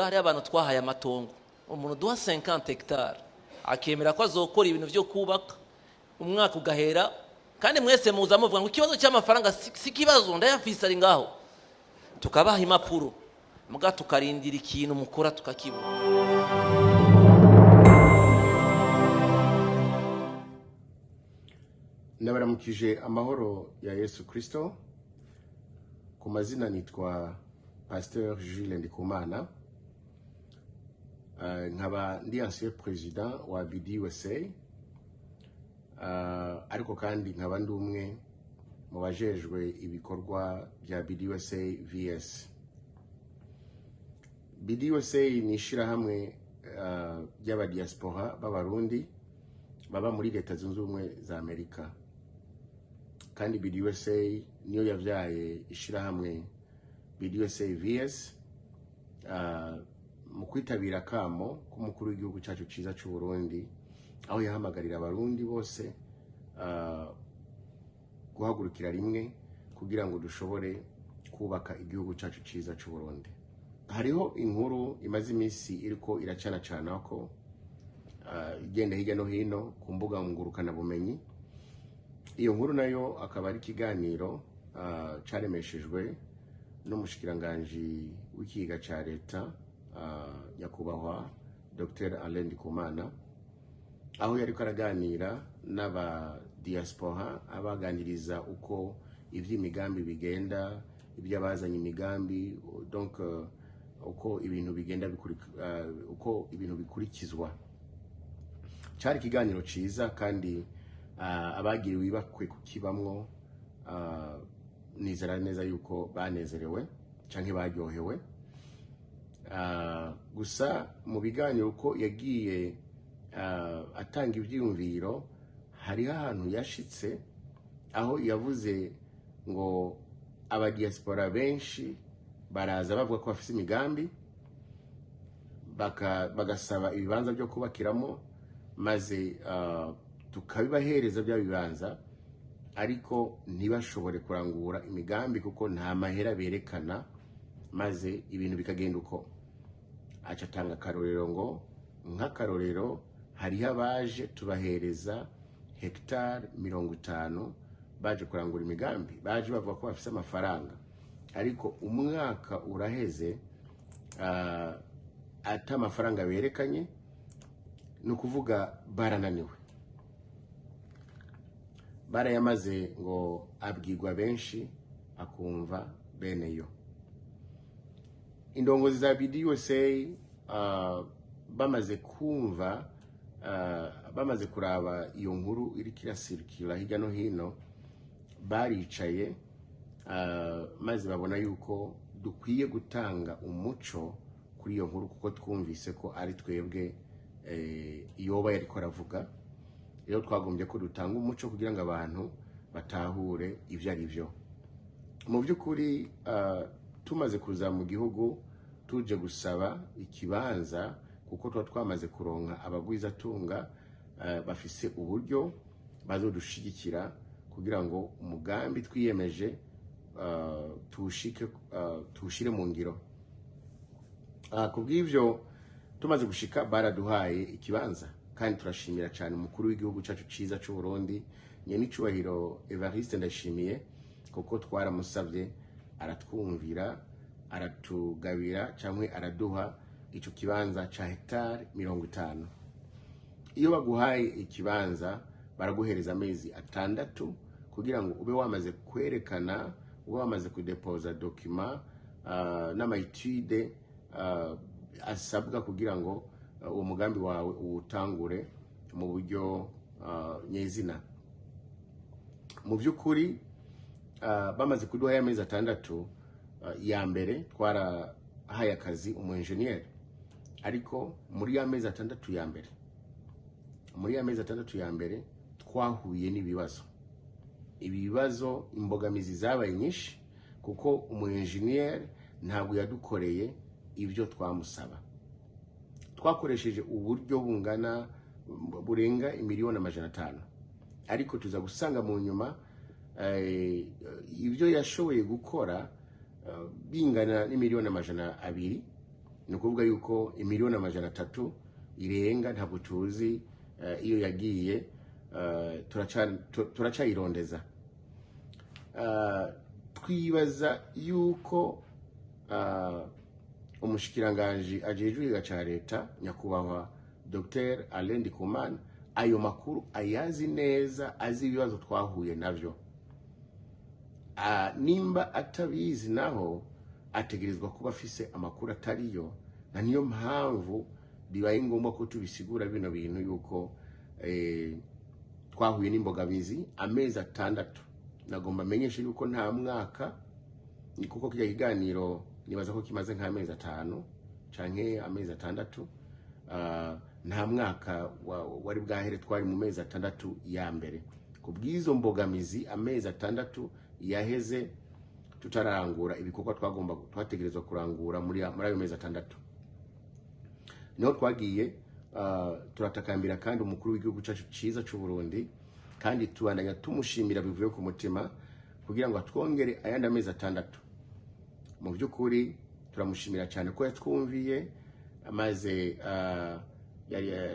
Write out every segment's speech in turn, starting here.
hari abantu twahaye amatongo, umuntu duha 50 hectares akemera ko azokora ibintu byo kubaka, umwaka ugahera, kandi mwese muza muvuga ngo ikibazo cy'amafaranga si kibazo ndayafise ari ngaho, tukabaha impapuro muga tukarindira ikintu mukora tukakibona. Nabaramukije amahoro ya Yesu Kristo. Ku mazina nitwa Pasteur Jules Ndikumana. Nkaba ndi ancien président wa BDUSA. Ariko kandi nkaba ndi umwe mu bajejwe ibikorwa bya BDUSA VS. BDUSA ni ishirahamwe ry'aba diaspora b'abarundi baba muri Leta Zunze Ubumwe za Amerika. Kandi BDUSA niyo yavyaye ishirahamwe BDUSA VS mu kwitabira kamo k'umukuru w'igihugu cyacu ciza cy'u Burundi, aho yahamagarira abarundi bose guhagurukira rimwe kugira ngo dushobore kubaka igihugu cyacu ciza cy'u Burundi. Hariho inkuru imaze iminsi iriko iracana ko igenda hirya no hino ku mbuga ngurukana bumenyi. Iyo nkuru nayo akaba ari kiganiro caremeshejwe n'umushikiranganje w'ikiga ca leta nyakubahwa Dr. Alain Ndikumana, aho yari karaganira n'aba diaspora abaganiriza uko ivy'imigambi bigenda, iby'abazanye imigambi, donc uko ibintu bigenda uko ibintu bikurikizwa. Cari kiganiro ciza kandi abagiriwe ibakwe kukibamwo nizera neza yuko banezerewe canke baryohewe. Gusa mu biganiro uko yagiye atanga ivyiyumviro, hari ahantu yashitse aho yavuze ngo aba diaspora benshi baraza bavuga ko bafise imigambi, bagasaba ibibanza byo kubakiramo, maze tukabibahereza bya bibanza, ariko ntibashobore kurangura imigambi kuko nta mahera berekana, maze ibintu bikagenda uko. Acatanga akarorero ngo nk'akarorero hariho abaje tubahereza hectare 50 baje kurangura imigambi, baje bavuga ko bafise amafaranga, ariko umwaka uraheze ata amafaranga berekanye, no kuvuga barananiwe, barayamaze ngo abwirwa benshi akumva bene yo. Indongozi za BDUSA bamaze kumva, bamaze kuraba iyo nkuru iri kirasirikira hirya no hino, baricaye maze babona yuko dukwiye gutanga umuco kuri iyo nkuru, kuko twumvise ko ari twebwe yoba yariko aravuga. Rero twagombye ko dutanga umuco kugira ngo abantu batahure ivyo ari byo. Mu by'ukuri tumaze kuza mu gihugu tuje gusaba ikibanza, kuko twamaze kuronka abagwiza tunga bafise uburyo bazodushigikira kugira ngo umugambi twiyemeje tushire mu ngiro. Kubw'ivyo tumaze gushika baraduhaye ikibanza, kandi turashimira cyane umukuru w'igihugu cyacu ciza cy'u Burundi Nyenicubahiro Evariste Ndayishimiye, kuko twaramusavye aratwumvira, aratugabira cyangwa araduha ico kibanza ca hectare 50. Iyo baguhaye ikibanza baraguhereza amezi 6 kugira ngo ube wamaze kwerekana, ube wamaze kudepoza document n'amaitude asabwa kugira ngo uwo mugambi wawe uwutangure mu buryo nyezina. Mu by'ukuri bamaze kuduha amezi 6 ya mbere twarahaye akazi umu-engineer, ariko muri amezi 6 ya mbere, muri amezi 6 ya mbere twahuye n'ibibazo. Ibi bibazo imbogamizi zabaye nyinshi, kuko umu-engineer ntabwo yadukoreye ibyo twamusaba. Twakoresheje uburyo bungana burenga 1,500,000, ariko tuza gusanga mu nyuma ibyo yashoboye gukora bingana n'1,200,000, ni ukuvuga yuko imiliyoni 300 irenga ntabwo tuzi iyo yagiye, turacayirondeza. Twibaza yuko umushikiranganji ajejwe ca leta nyakubahwa Dr. Alain Ndikumana ayo makuru ayazi neza, azi ibibazo twahuye navyo. Nimba atabizi naho ategerezwa kuba afise amakuru atariyo, na niyo mpamvu bibaye ngombwa ko tubisigura bino bintu yuko twahuye n'imbogamizi amezi 6. Nagomba menyesha yuko nta mwaka, ni kuko kijya kiganiro nibaza ko kimaze nk'amezi 5 canke amezi 6, nta mwaka wari bwahere, twari mu mezi 6 ya mbere. Kubwizo mbogamizi amezi 6 yaheze tutarangura ibikorwa twategerezwa kurangura muri ayo mezi 6. Niho twagiye turatakambira kandi umukuru w'igihugu cyacu cyiza cy'u Burundi, kandi tubandanya tumushimira bivuye ku mutima kugira ngo atwongere ayandi amezi 6. Mu by'ukuri turamushimira cyane ko yatwumviye, maze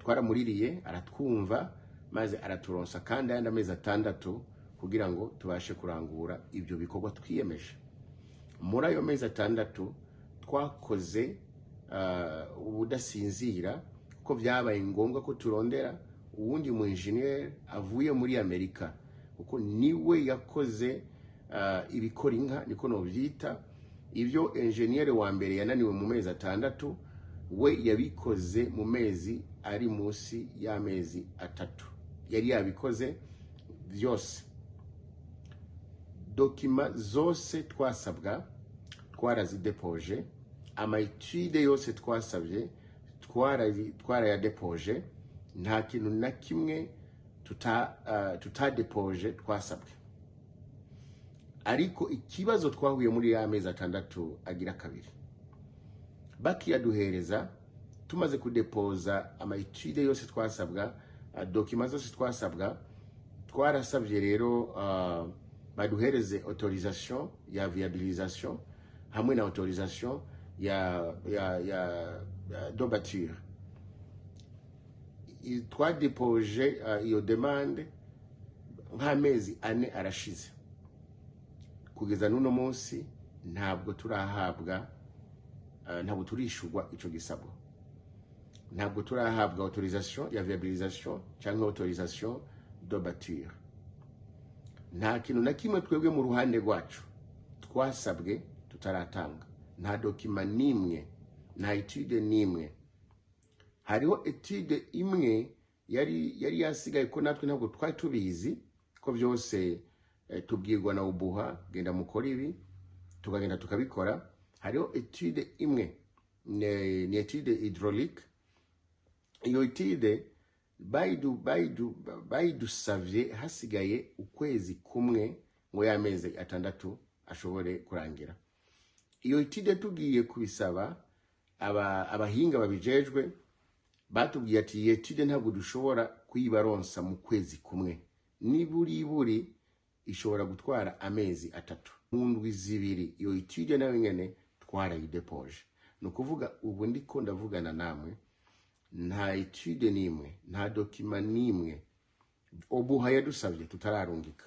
twaramuririye aratwumva, maze araturonsa kandi ayandi amezi 6 kugira ngo tubashe kurangura ibyo bikorwa twiyemeje. Muri ayo mezi 6 twakoze ubudasinzira, ko byabaye ngombwa ko turondera uwundi mu engineer avuye muri Amerika, kuko niwe yakoze ibikora inka, niko no byita. Ibyo engineer wa mbere yananiwe mu mezi 6, we yabikoze mu mezi ari munsi y'amezi 3. Yari yabikoze byose. Dokima zose twasabwa twarazidepoje, amaetude yose twasabye twarayadepoje, nta kintu na kimwe tutadepoje twasabwe. Ariko ikibazo twahuye muri ya mezi 6 agira kabiri, bakiyaduhereza tumaze kudepoza amaetude yose twasabwa, dokima zose twasabwa, twarasabye rero baduhereze autorisation ya viabilisation hamwe na autorisation ya dobature. Twadepoje iyo demande nk'amezi 4 arashize, kugeza n'uno munsi ntabwo turahabwa, ntabwo turishurwa ico gisabo, ntabwo turahabwa autorisation ya viabilisation cyangwa autorisation dobature. Nta kintu na kimwe twebwe mu ruhande rwacu twasabwe tutaratanga, nta dokima nimwe, nta etude nimwe. Hariho etude imwe yari yasigaye, ko natwe ntabwo twari tubizi, ko byose tubwirwa na ubuha, genda mukora ibi, tukagenda tukabikora. Hariho etude imwe, ni etude hydraulique. Iyo etude bayidusavye hasigaye ukwezi kumwe ngo y'amezi 6 ashobore kurangira. Iyo etude tugiye kubisaba abahinga babijejwe, batubwiye ati iyi etude ntabwo dushobora kuyibaronsa mu kwezi kumwe, niburi ishobora gutwara amezi 3. Mu ndwi 2 iyo etude nayo nyene twarayidepoje. No kuvuga ubu ndiko ndavugana namwe, nta etude nimwe, nta dokima nimwe obuha yadusavye tutararungika.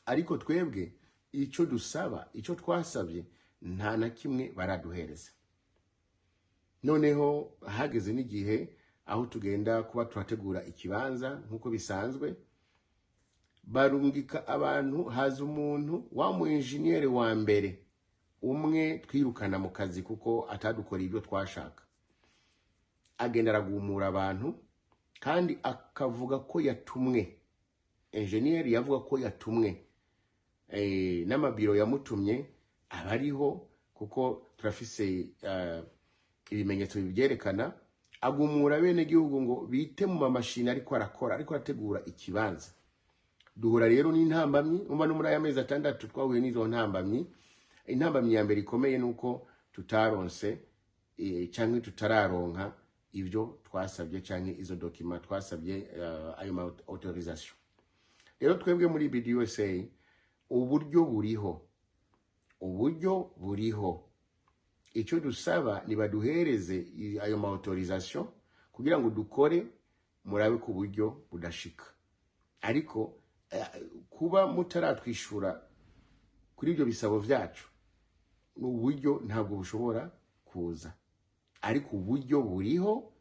Ariko twebwe ico dusaba, ico twasabye, nta na kimwe baraduhereza. Noneho hageze n'igihe aho tugenda kuba turategura ikibanza nkuko bisanzwe, barungika abantu, haza umuntu wa mu engineer wa mbere umwe twirukana mu kazi kuko atadukora ibyo twashaka, agenda aragumura abantu kandi akavuga ko yatumwe. Engineer yavuga ko yatumwe, n'amabiro yamutumye abariho, kuko turafise ibimenyetso bibyerekana. Agumura bene gihugu ngo bite mu mamashini ariko arakora, ariko ategura ikibanza. Duhura rero n'intambamyi, umva no muri aya mezi 6 twahuye n'izo ntambamyi. Intambamyi ya mbere ikomeye nuko tutaronse cyangwa tutararonka ibyo twasabye cyangwa izo dokima twasabye, ayo autorisation. Rero twebwe muri BDUSA uburyo buriho, icyo dusaba nibaduhereze ayo ma autorisation kugira ngo dukore murabe ku buryo budashika. Ariko kuba mutaratwishura kuri ibyo bisabo byacu n'uburyo ntabwo bushobora kuza, ariko uburyo buriho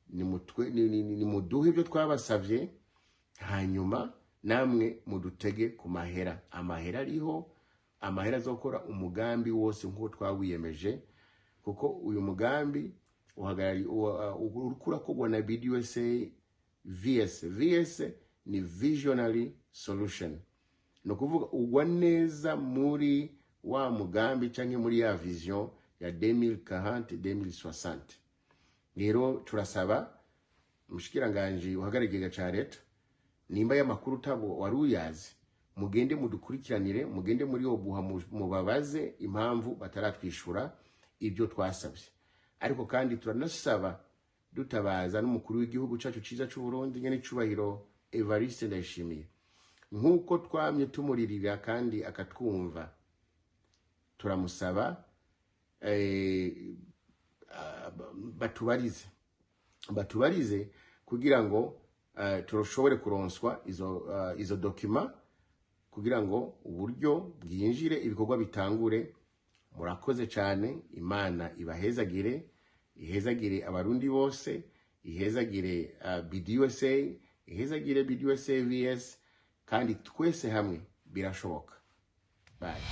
ni muduhe ibyo twabasavye, hanyuma namwe mudutege ku mahera. Amahera ariho, amahera azokora umugambi wose nk'uko twawiyemeje, kuko uyu mugambi urukura kogwa na BDUSA VS ni visionary solution, no kuvuga ugwa neza muri wa mugambi canke muri ya vision ya 2040-2060. Rero turasaba mushikiranganje uhagarariye ca leta, nimba y'amakuru tabo waruyazi, mugende mudukurikiranire, mugende muri obuha mubabaze impamvu bataratwishura ibyo twasabye. Ariko kandi turanasaba dutabaza n'umukuru w'igihugu cyacu ciza cy'u Burundi nyene cubahiro Evariste Ndayishimiye, nkuko twamye tumuririra kandi akatwumva, turamusaba batubarize kugira ngo turoshobore kuronswa izo document, kugira ngo uburyo bwinjire ibikorwa bitangure. Murakoze cyane, Imana ibahezagire, ihezagire abarundi bose, ihezagire BDUSA, ihezagire BDUSA VS, kandi twese hamwe birashoboka. Bye.